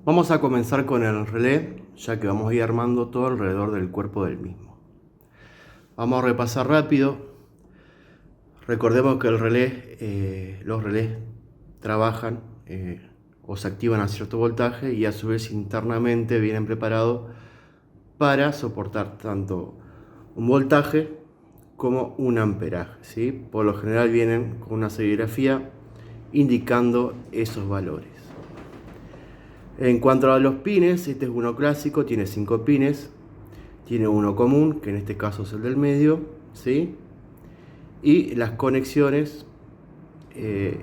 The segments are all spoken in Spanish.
Vamos a comenzar con el relé, ya que vamos a ir armando todo alrededor del cuerpo del mismo. Vamos a repasar rápido. Recordemos que los relés trabajan o se activan a cierto voltaje y a su vez internamente vienen preparados para soportar tanto un voltaje como un amperaje, ¿sí? Por lo general vienen con una serigrafía indicando esos valores. En cuanto a los pines, este es uno clásico, tiene 5 pines, tiene uno común, que en este caso es el del medio, ¿sí? Y las conexiones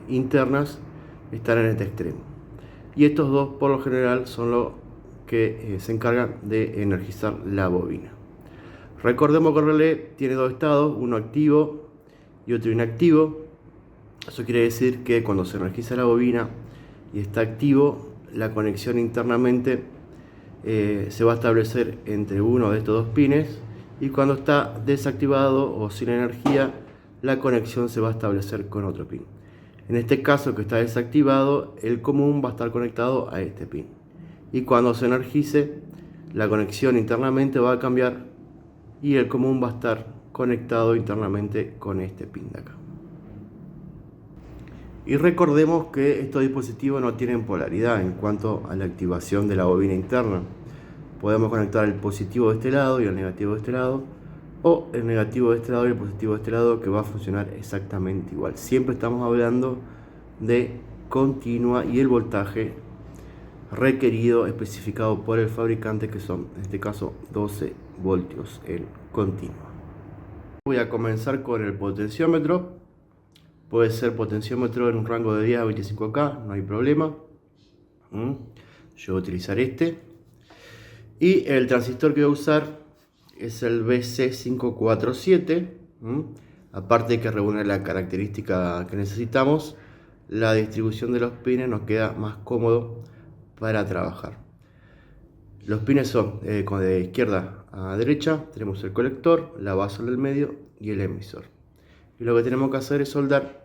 internas están en este extremo. Y estos dos, por lo general, son los que se encargan de energizar la bobina. Recordemos que el relé tiene dos estados, uno activo y otro inactivo. Eso quiere decir que cuando se energiza la bobina y está activo, la conexión internamente se va a establecer entre uno de estos dos pines, y cuando está desactivado o sin energía, la conexión se va a establecer con otro pin. En este caso, que está desactivado, el común va a estar conectado a este pin, y cuando se energice, la conexión internamente va a cambiar y el común va a estar conectado internamente con este pin de acá. Y recordemos que estos dispositivos no tienen polaridad en cuanto a la activación de la bobina interna. Podemos conectar el positivo de este lado y el negativo de este lado, o el negativo de este lado y el positivo de este lado, que va a funcionar exactamente igual. Siempre estamos hablando de continua y el voltaje requerido, especificado por el fabricante, que son en este caso 12 voltios en continua. Voy a comenzar con el potenciómetro. Puede ser potenciómetro en un rango de 10 a 25K, no hay problema. Yo voy a utilizar este. Y el transistor que voy a usar es el BC547. Aparte de que reúne la característica que necesitamos, la distribución de los pines nos queda más cómodo para trabajar. Los pines son de izquierda a derecha. Tenemos el colector, la base del medio y el emisor. Y lo que tenemos que hacer es soldar,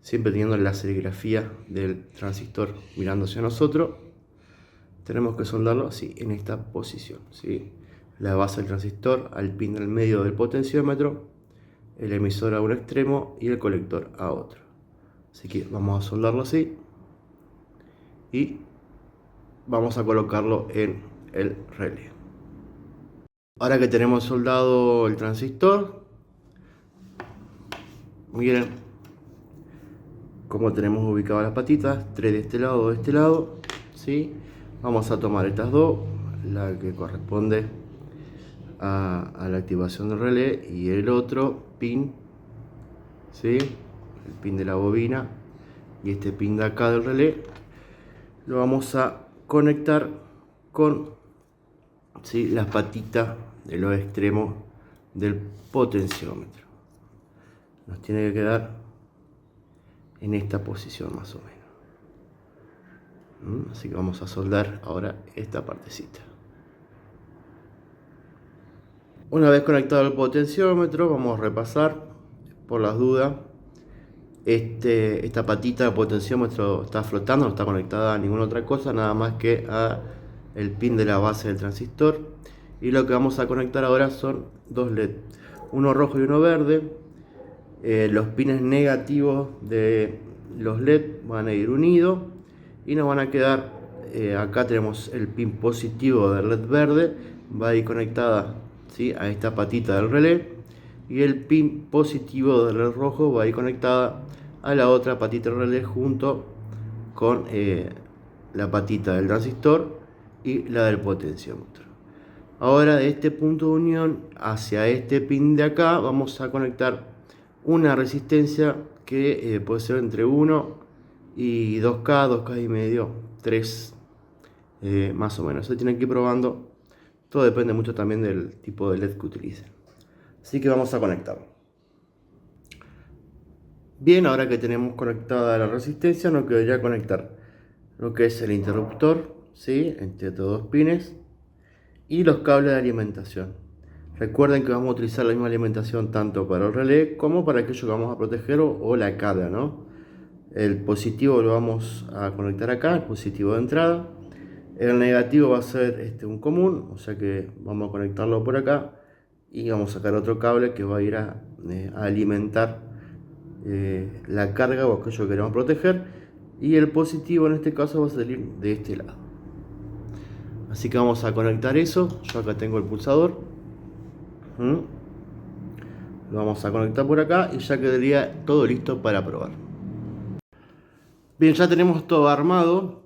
siempre teniendo la serigrafía del transistor mirando hacia nosotros. Tenemos que soldarlo así, en esta posición, ¿sí? La base del transistor al pin del medio del potenciómetro, el emisor a un extremo y el colector a otro. Así que vamos a soldarlo así y vamos a colocarlo en el relé. Ahora que tenemos soldado el transistor, miren cómo tenemos ubicadas las patitas, 3 de este lado, 2 de este lado, ¿sí? Vamos a tomar estas dos, la que corresponde a la activación del relé, y el otro pin, ¿sí? El pin de la bobina, y este pin de acá del relé lo vamos a conectar con, ¿sí?, las patitas de los extremos del potenciómetro. Nos tiene que quedar en esta posición más o menos. Así que vamos a soldar ahora esta partecita. Una vez conectado el potenciómetro, vamos a repasar por las dudas. Esta patita del potenciómetro está flotando, no está conectada a ninguna otra cosa, nada más que a el pin de la base del transistor. Y lo que vamos a conectar ahora son dos LED, uno rojo y uno verde. Los pines negativos de los LED van a ir unidos y nos van a quedar, acá tenemos el pin positivo del LED verde, va a ir conectada, ¿sí?, a esta patita del relé, y el pin positivo del LED rojo va a ir conectada a la otra patita del relé junto con la patita del transistor y la del potenciómetro. Ahora, de este punto de unión hacia este pin de acá, vamos a conectar una resistencia que puede ser entre 1 y 2K, 2K y medio, 3 más o menos. Se tienen que ir probando, todo depende mucho también del tipo de LED que utilicen. Así que vamos a conectarlo. Bien, ahora que tenemos conectada la resistencia, nos quedaría conectar lo que es el interruptor, ¿sí?, entre estos dos pines, y los cables de alimentación. Recuerden que vamos a utilizar la misma alimentación tanto para el relé como para aquello que vamos a proteger o la carga, ¿no? El positivo lo vamos a conectar acá, el positivo de entrada. El negativo va a ser un común, o sea que vamos a conectarlo por acá y vamos a sacar otro cable que va a ir a alimentar la carga o aquello que queremos proteger, y el positivo en este caso va a salir de este lado. Así que vamos a conectar eso. Yo acá tengo el pulsador. Lo vamos a conectar por acá y ya quedaría todo listo para probar. Bien, ya tenemos todo armado.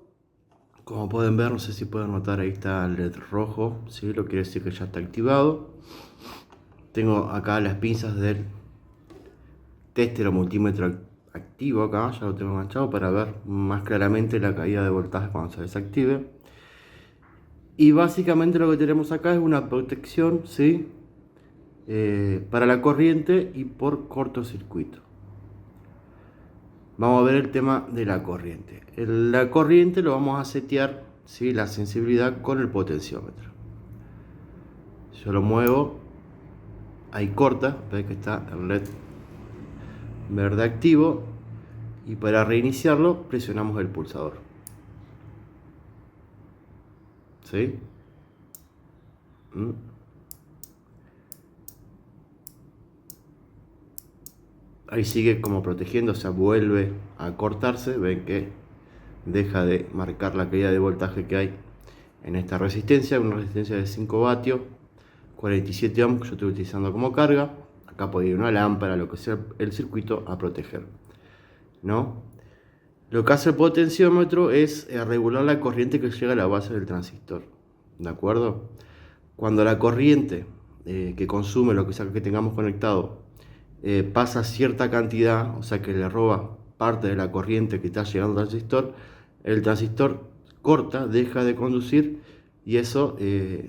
Como pueden ver, no sé si pueden notar, ahí está el LED rojo, ¿sí? Lo quiere decir que ya está activado. Tengo acá las pinzas del tester o multímetro activo acá, ya lo tengo enganchado para ver más claramente la caída de voltaje cuando se desactive. Y básicamente lo que tenemos acá es una protección, ¿sí? Para la corriente y por cortocircuito. Vamos a ver el tema de la corriente. La corriente lo vamos a setear, ¿sí? La sensibilidad con el potenciómetro. Yo lo muevo, ahí corta, ves que está el LED verde activo, y para reiniciarlo presionamos el pulsador. ¿Sí? Ahí sigue como protegiendo, o sea, vuelve a cortarse. Ven que deja de marcar la caída de voltaje que hay en esta resistencia, una resistencia de 5 vatios, 47 ohms que yo estoy utilizando como carga. Acá puede ir una lámpara, lo que sea el circuito a proteger, ¿no? Lo que hace el potenciómetro es regular la corriente que llega a la base del transistor, ¿de acuerdo? Cuando la corriente que consume lo que sea que tengamos conectado pasa cierta cantidad, o sea que le roba parte de la corriente que está llegando al transistor, el transistor corta, deja de conducir, y eso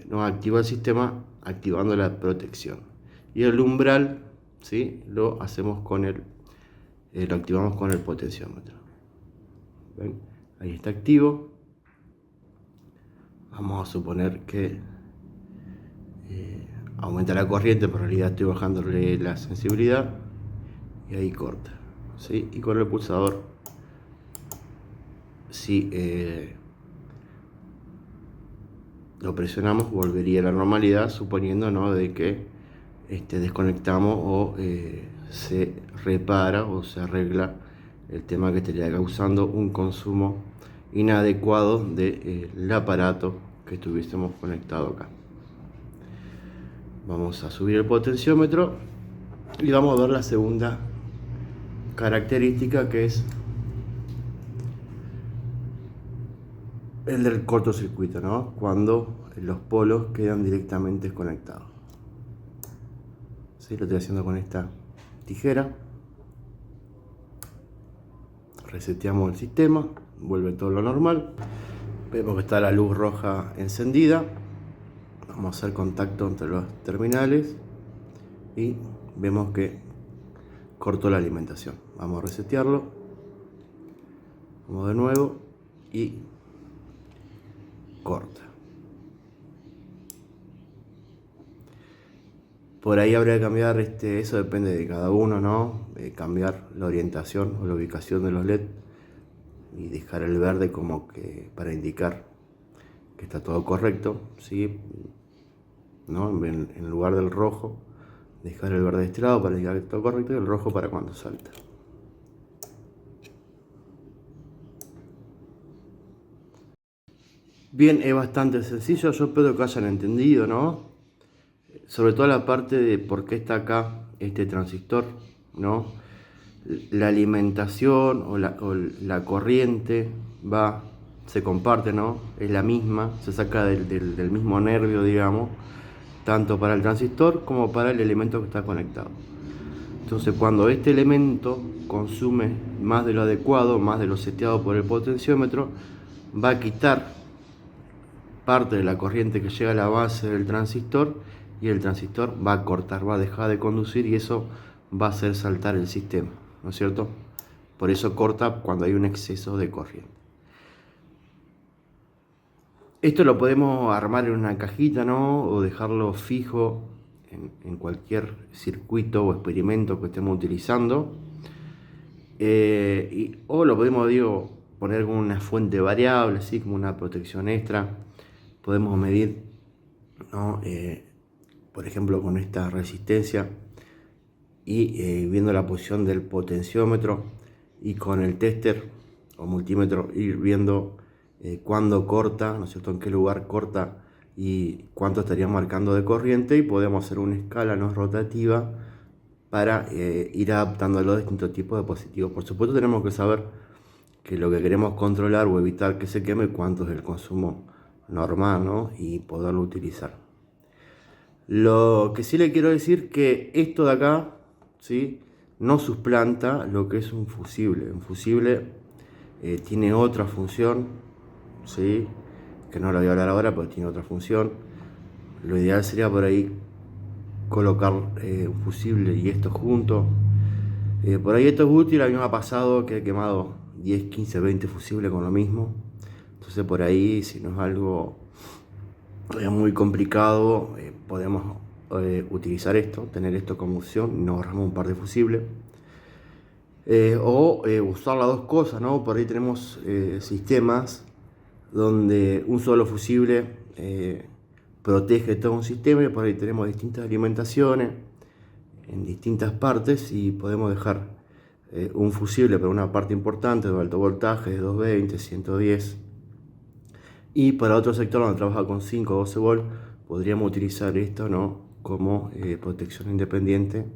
nos activa el sistema, activando la protección. Y el umbral, ¿sí? Lo hacemos con lo activamos con el potenciómetro. ¿Ven? Ahí está activo. Vamos a suponer que aumenta la corriente, pero en realidad estoy bajándole la sensibilidad, y ahí corta, ¿sí? Y con el pulsador, si lo presionamos, volvería a la normalidad, suponiendo, ¿no?, de que desconectamos o se repara o se arregla el tema que estaría causando un consumo inadecuado del aparato que estuviésemos conectado acá. Vamos a subir el potenciómetro y vamos a ver la segunda característica, que es el del cortocircuito, ¿no? Cuando los polos quedan directamente desconectados. ¿Sí? Lo estoy haciendo con esta tijera. Reseteamos el sistema, vuelve todo lo normal. Vemos que está la luz roja encendida. Vamos a hacer contacto entre los terminales y vemos que cortó la alimentación. Vamos a resetearlo. Vamos de nuevo y corta. Por ahí habría que cambiar, eso depende de cada uno, ¿no? Cambiar la orientación o la ubicación de los LED y dejar el verde como que para indicar que está todo correcto, ¿sí? ¿No? En lugar del rojo, dejar el verde de este lado para indicar que está todo correcto, y el rojo para cuando salta. Bien, es bastante sencillo, yo espero que hayan entendido, ¿no? Sobre todo la parte de por qué está acá este transistor, ¿no? La alimentación o la corriente se comparte, ¿no? Es la misma, se saca del mismo nervio, digamos, tanto para el transistor como para el elemento que está conectado. Entonces, cuando este elemento consume más de lo adecuado, más de lo seteado por el potenciómetro, va a quitar parte de la corriente que llega a la base del transistor, y el transistor va a cortar, va a dejar de conducir, y eso va a hacer saltar el sistema, ¿no es cierto? Por eso corta cuando hay un exceso de corriente. Esto lo podemos armar en una cajita, ¿no? O dejarlo fijo en cualquier circuito o experimento que estemos utilizando. O lo podemos, poner como una fuente variable, así como una protección extra. Podemos medir, ¿no? Por ejemplo, con esta resistencia y viendo la posición del potenciómetro, y con el tester o multímetro ir viendo cuándo corta, ¿no es cierto?, en qué lugar corta y cuánto estaría marcando de corriente, y podemos hacer una escala no rotativa para ir adaptándolo a distintos tipos de dispositivos. Por supuesto, tenemos que saber que lo que queremos controlar o evitar que se queme, cuánto es el consumo normal, ¿no? Y poderlo utilizar. Lo que sí le quiero decir, que esto de acá, ¿sí?, no suplanta lo que es un fusible. Un fusible tiene otra función, ¿sí?, que no lo voy a hablar ahora, pero tiene otra función. Lo ideal sería por ahí colocar un fusible y esto junto. Por ahí esto es útil. A mí me ha pasado que he quemado 10, 15, 20 fusibles con lo mismo. Entonces por ahí, si no es algo muy complicado, podemos utilizar esto, tener esto como opción, y nos ahorramos un par de fusibles. O usar las dos cosas, ¿no? Por ahí tenemos sistemas donde un solo fusible protege todo un sistema, y por ahí tenemos distintas alimentaciones en distintas partes, y podemos dejar un fusible para una parte importante de alto voltaje de 220, 110, y para otro sector donde trabaja con 5 o 12 volts podríamos utilizar esto, ¿no?, como protección independiente,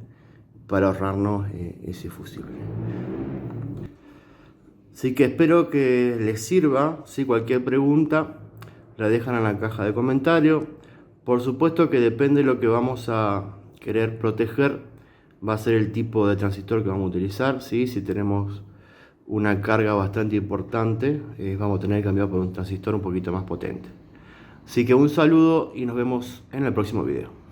para ahorrarnos ese fusible. Así que espero que les sirva. Si cualquier pregunta la dejan en la caja de comentarios. Por supuesto que depende de lo que vamos a querer proteger, va a ser el tipo de transistor que vamos a utilizar, ¿sí? Si tenemos una carga bastante importante, vamos a tener que cambiar por un transistor un poquito más potente. Así que un saludo y nos vemos en el próximo video.